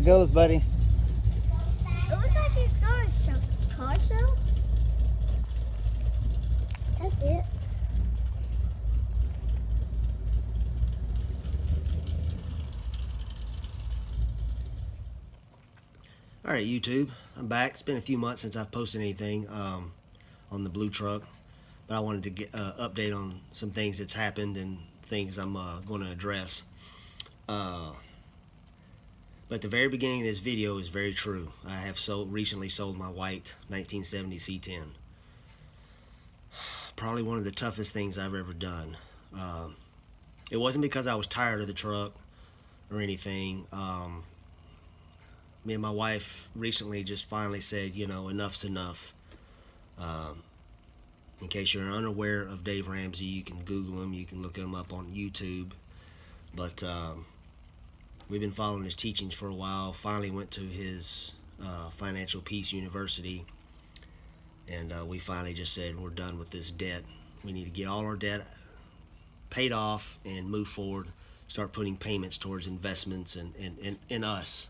goes, buddy. It looks like it's going to car show. That's it. Alright, YouTube, I'm back. It's been a few months since I've posted anything on the blue truck, but I wanted to get an update on some things that's happened and things I'm going to address. But the very beginning of this video is very true. I have recently sold my white 1970 C10. Probably one of the toughest things I've ever done. It wasn't because I was tired of the truck or anything. Me and my wife recently just finally said, you know, enough's enough. In case you're unaware of Dave Ramsey, you can Google him, you can look him up on YouTube. But we've been following his teachings for a while. Finally went to his Financial Peace University, and we finally just said we're done with this debt. We need to get all our debt paid off and move forward. Start putting payments towards investments and in us.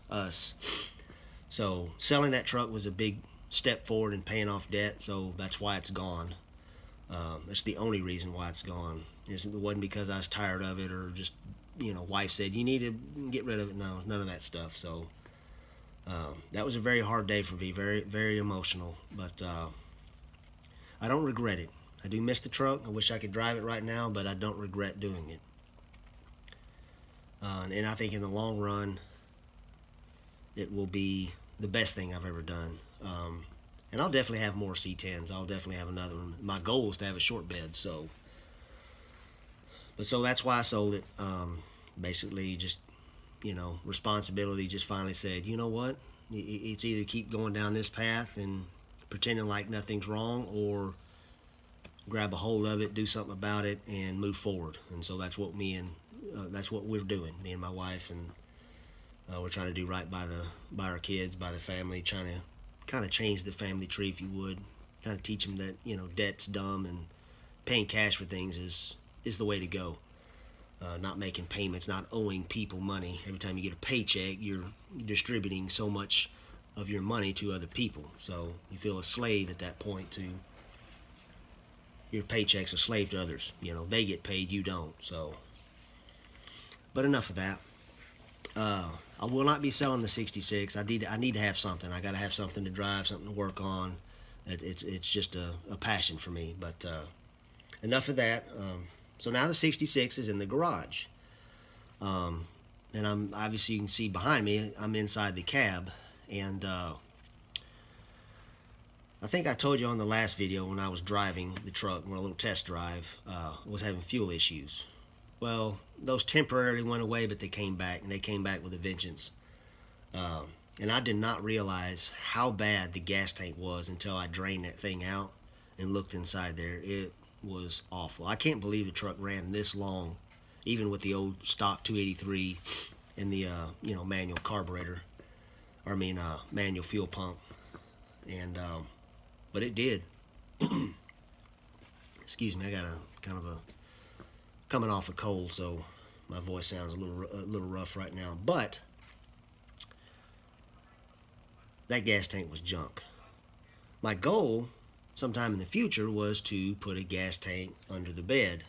So selling that truck was a big step forward in paying off debt, so that's why it's gone. That's the only reason why it's gone. It wasn't because I was tired of it or just, you know, wife said you need to get rid of it. No, none of that stuff. So that was a very hard day for me, very, very emotional, but I don't regret it. I do miss the truck. I wish I could drive it right now, but I don't regret doing it. And I think in the long run, it will be the best thing I've ever done. And I'll definitely have more C10s. I'll definitely have another one. My goal is to have a short bed, so that's why I sold it. Basically, just, you know, responsibility just finally said, you know what? It's either keep going down this path and pretending like nothing's wrong, or grab a hold of it, do something about it, and move forward. And so that's what that's what we're doing, me and my wife, and we're trying to do right by our kids, by the family, trying to kind of change the family tree, if you would, kind of teach them that, you know, debt's dumb and paying cash for things is the way to go. Not making payments, not owing people money. Every time you get a paycheck, you're distributing so much of your money to other people, so you feel a slave at that point. To your paycheck's a slave to others. You know, they get paid, you don't. So, but enough of that. I will not be selling the 66. I need to have something. I got to have something to drive, something to work on. It's just a passion for me. But enough of that. So now the 66 is in the garage, and I'm obviously, you can see behind me, I'm inside the cab, and I think I told you on the last video when I was driving the truck, on a little test drive, was having fuel issues. Well, those temporarily went away, but they came back, and they came back with a vengeance. And I did not realize how bad the gas tank was until I drained that thing out and looked inside there. It was awful. I can't believe the truck ran this long, even with the old stock 283 and the you know, manual carburetor, or I mean manual fuel pump. And but it did. Excuse me, I got a kind of a coming off a cold, so my voice sounds a little rough right now. But that gas tank was junk. My goal sometime in the future was to put a gas tank under the bed,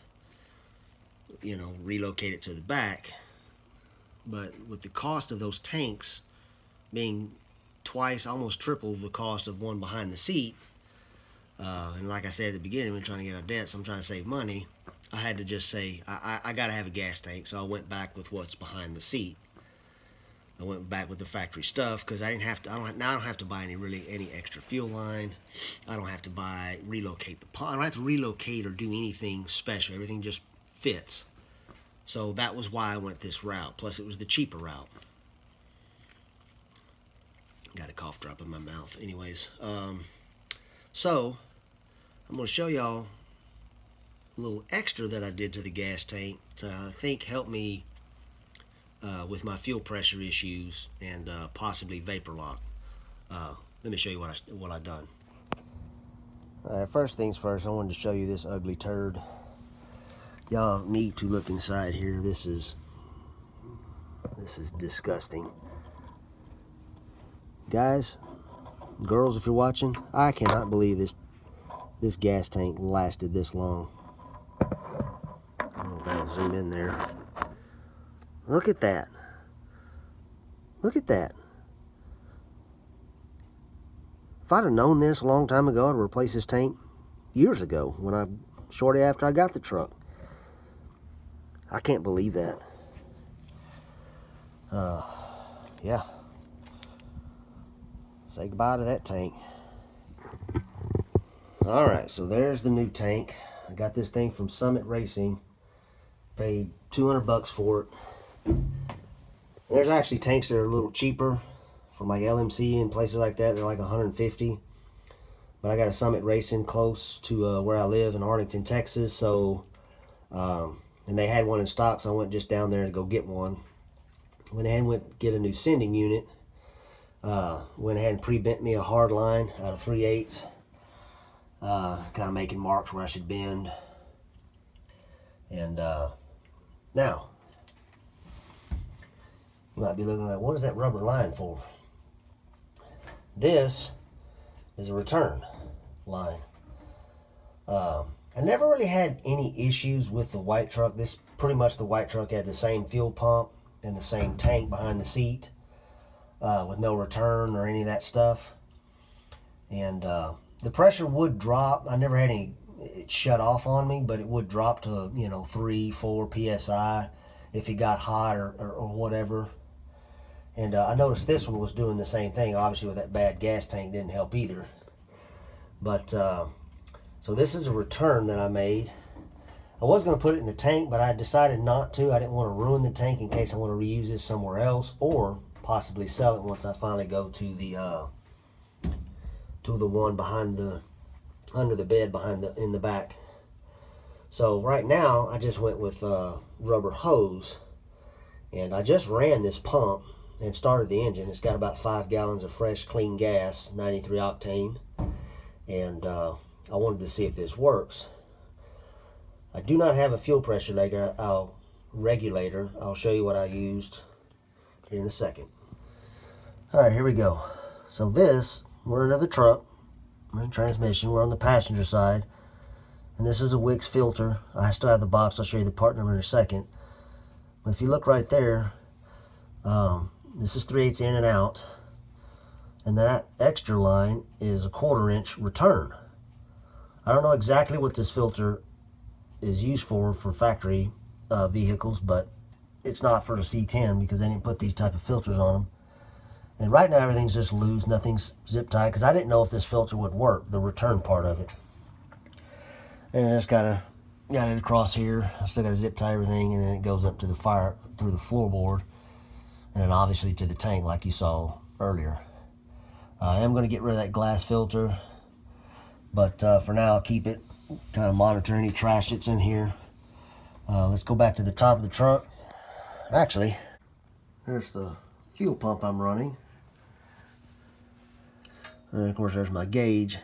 you know, relocate it to the back. But with the cost of those tanks being twice, almost triple the cost of one behind the seat, and like I said at the beginning, we're trying to get out of debt, so I'm trying to save money. I had to just say, I got to have a gas tank, so I went back with what's behind the seat. I went back with the factory stuff because I don't have to buy any extra fuel line. I don't have to relocate the pump. I don't have to relocate or do anything special. Everything just fits. So that was why I went this route. Plus, it was the cheaper route. Got a cough drop in my mouth. Anyways, so I'm going to show y'all a little extra that I did to the gas tank to, I think, help me with my fuel pressure issues and possibly vapor lock. Let me show you what I've done. Alright, first things first, I wanted to show you this ugly turd. Y'all need to look inside here. This is disgusting. guys, girls, if you're watching, I cannot believe this gas tank lasted this long. I don't know if I can zoom in there. Look at that. Look at that. If I'd have known this a long time ago, I'd replace this tank years ago, shortly after I got the truck. I can't believe that. Yeah. Say goodbye to that tank. Alright, so there's the new tank. I got this thing from Summit Racing. Paid $200 for it. There's actually tanks that are a little cheaper from like LMC and places like that. They're like $150. But I got a Summit Racing close to where I live in Arlington, Texas. So, and they had one in stock, so I went just down there to go get one. Went ahead and went to get a new sending unit. Went ahead and pre-bent me a hard line out of 3/8. Kind of making marks where I should bend. And now, you might be looking like, what is that rubber line for? This is a return line. I never really had any issues with the white truck. This pretty much the white truck had the same fuel pump and the same tank behind the seat with no return or any of that stuff. And the pressure would drop. I never had any, it shut off on me, but it would drop to, 3-4 psi if it got hot or whatever. And I noticed this one was doing the same thing. Obviously with that bad gas tank didn't help either. But so this is a return that I made. I was going to put it in the tank, but I decided not to. I didn't want to ruin the tank in case I want to reuse this somewhere else, or possibly sell it once I finally go to the one behind under the bed in the back. So right now I just went with rubber hose, and I just ran this pump and started the engine. It's got about 5 gallons of fresh clean gas, 93 octane, and I wanted to see if this works. I do not have a fuel pressure regulator. I'll show you what I used here in a second. Alright, here we go. So we're in the truck, we're in transmission, we're on the passenger side, and this is a Wix filter. I still have the box. I'll show you the part number in a second. But if you look right there, this is 3/8 in and out, and that extra line is a 1/4 inch return. I don't know exactly what this filter is used for factory vehicles, but it's not for the C10 because they didn't put these type of filters on them. And right now everything's just loose, nothing's zip tied, because I didn't know if this filter would work, the return part of it. And I just got it across here. I still got to zip tie everything, and then it goes up to the through the floorboard, and then obviously to the tank like you saw earlier. I am going to get rid of that glass filter, but for now I'll keep it, kind of monitor any trash that's in here. Let's go back to the top of the truck. Actually, there's the fuel pump I'm running. And of course there's my gauge.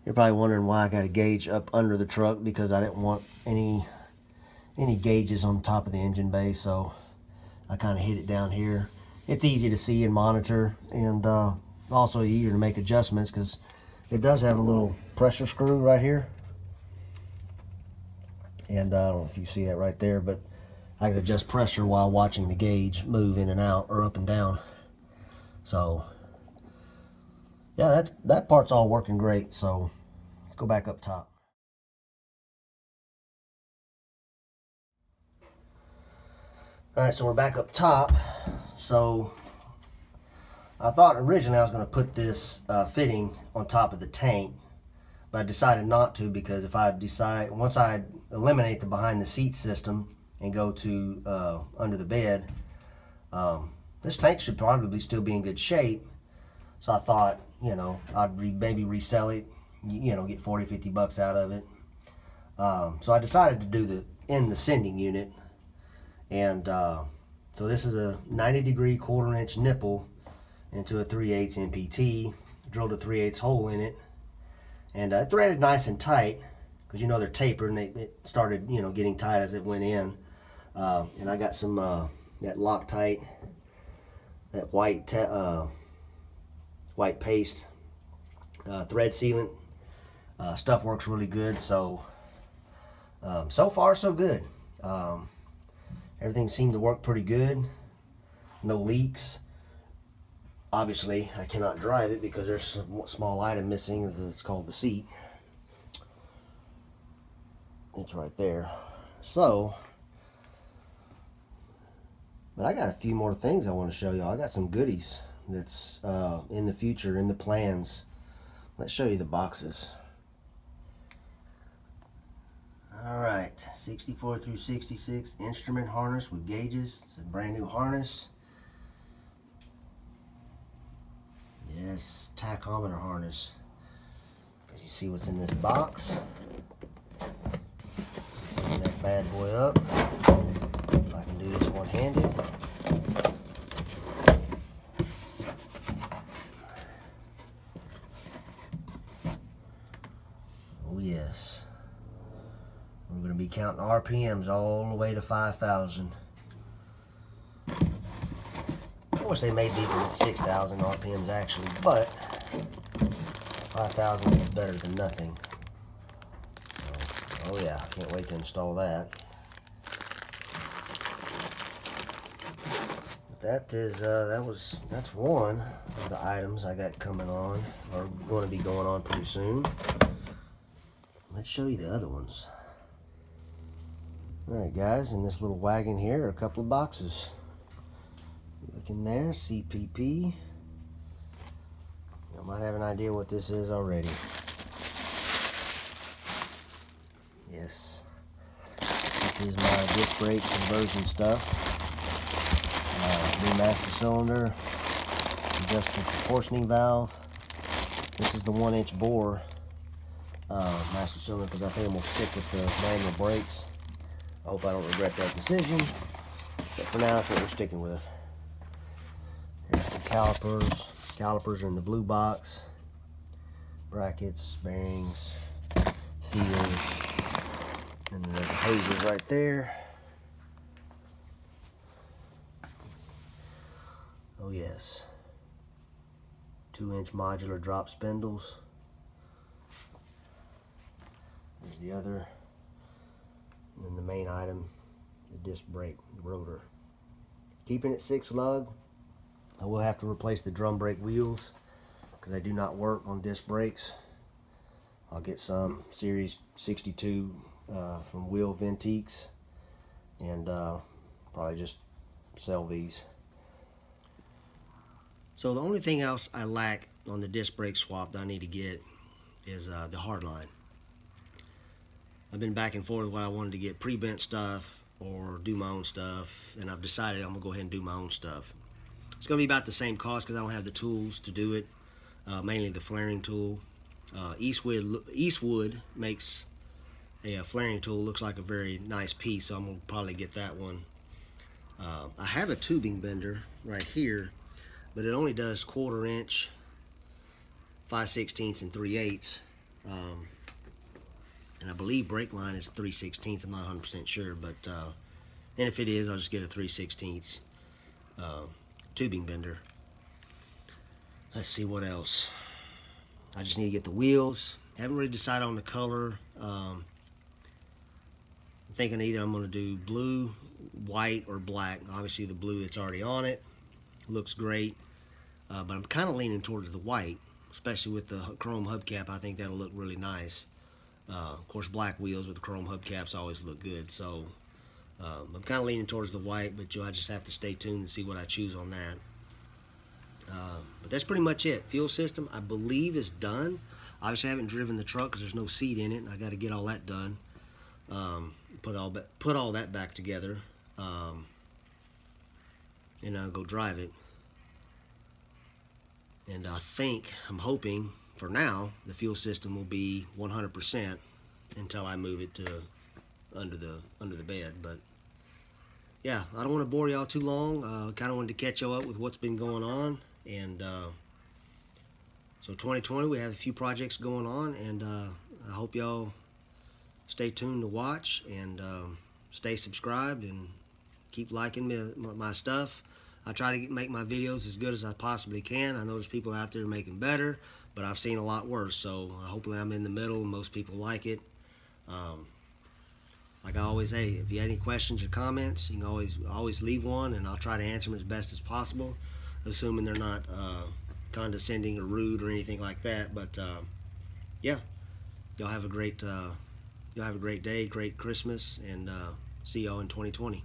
You're probably wondering why I got a gauge up under the truck, because I didn't want any gauges on top of the engine bay, so I kind of hid it down here. It's easy to see and monitor, and also easier to make adjustments because it does have a little pressure screw right here. And I don't know if you see that right there, but I can adjust pressure while watching the gauge move in and out or up and down. So yeah, that part's all working great. So let's go back up top. All right, so we're back up top. So I thought originally I was going to put this fitting on top of the tank, but I decided not to, because if once I eliminate the behind the seat system and go to under the bed, this tank should probably still be in good shape. So I thought, I'd maybe resell it, get 40-50 bucks out of it. So I decided to do the sending unit, and so this is a 90-degree 1/4 inch nipple into a 3/8 NPT. Drilled a 3/8 hole in it, and it threaded nice and tight, because they're tapered, and it started getting tight as it went in. And I got some that Loctite, that white white paste, thread sealant. Stuff works really good. So so far so good. Everything seemed to work pretty good. No leaks. Obviously, I cannot drive it because there's a small item missing. It's called the seat. It's right there. So, but I got a few more things I want to show y'all. I got some goodies that's in the future, in the plans. Let's show you the boxes. Alright, 64 through 66 instrument harness with gauges. It's a brand new harness. Yes, tachometer harness. You see what's in this box. Let's open that bad boy up. If I can do this one-handed. Oh yes. We're going to be counting RPMs all the way to 5,000. I wish they made these at 6,000 RPMs actually, but 5,000 is better than nothing. So, oh yeah, I can't wait to install that. But that is that's one of the items I got coming on, or going to be going on pretty soon. Let's show you the other ones. Alright guys, in this little wagon here are a couple of boxes. Look in there, CPP. You might have an idea what this is already. Yes. This is my disc brake conversion stuff. New master cylinder, adjusting proportioning valve. This is the 1-inch bore master cylinder because I think I'm going to stick with the manual brakes. I hope I don't regret that decision, but for now that's what we're sticking with. Here's the calipers. Calipers are in the blue box. Brackets, bearings, seals, and then there's the hoses right there. Oh yes. 2-inch modular drop spindles. There's the other. And then the main item, the disc brake rotor. Keeping it 6 lug. I will have to replace the drum brake wheels because they do not work on disc brakes. I'll get some Series 62 from Wheel Ventiques and probably just sell these. So the only thing else I lack on the disc brake swap that I need to get is the hardline. I've been back and forth with what I wanted to get, pre-bent stuff or do my own stuff, and I've decided I'm going to go ahead and do my own stuff. It's going to be about the same cost because I don't have the tools to do it, mainly the flaring tool. Eastwood makes a flaring tool, looks like a very nice piece, so I'm going to probably get that one. I have a tubing bender right here, but it only does 1/4 inch, 5/16 and 3/8. And I believe brake line is 3/16. I'm not 100% sure, but and if it is, I'll just get a 3/16 tubing bender. Let's see what else. I just need to get the wheels. Haven't really decided on the color. I'm thinking either I'm going to do blue, white, or black. Obviously the blue that's already on it looks great, but I'm kind of leaning towards the white, especially with the chrome hubcap. I think that'll look really nice. Of course, black wheels with the chrome hubcaps always look good, so I'm kind of leaning towards the white, but I just have to stay tuned and see what I choose on that. But that's pretty much it. Fuel system, I believe, is done. Obviously, I haven't driven the truck because there's no seat in it, and I got to get all that done. Put all that back together, and I'll go drive it. And I'm hoping, for now, the fuel system will be 100% until I move it to under the bed. But yeah, I don't want to bore y'all too long. Kind of wanted to catch y'all up with what's been going on, and so 2020 we have a few projects going on, and I hope y'all stay tuned to watch and stay subscribed and keep liking my stuff. I try to make my videos as good as I possibly can. I know there's people out there making better, but I've seen a lot worse. So hopefully I'm in the middle and most people like it. Um, like I always say, if you have any questions or comments, you can always leave one, and I'll try to answer them as best as possible, assuming they're not condescending or rude or anything like that. But yeah, y'all have a great day, great Christmas, and see y'all in 2020.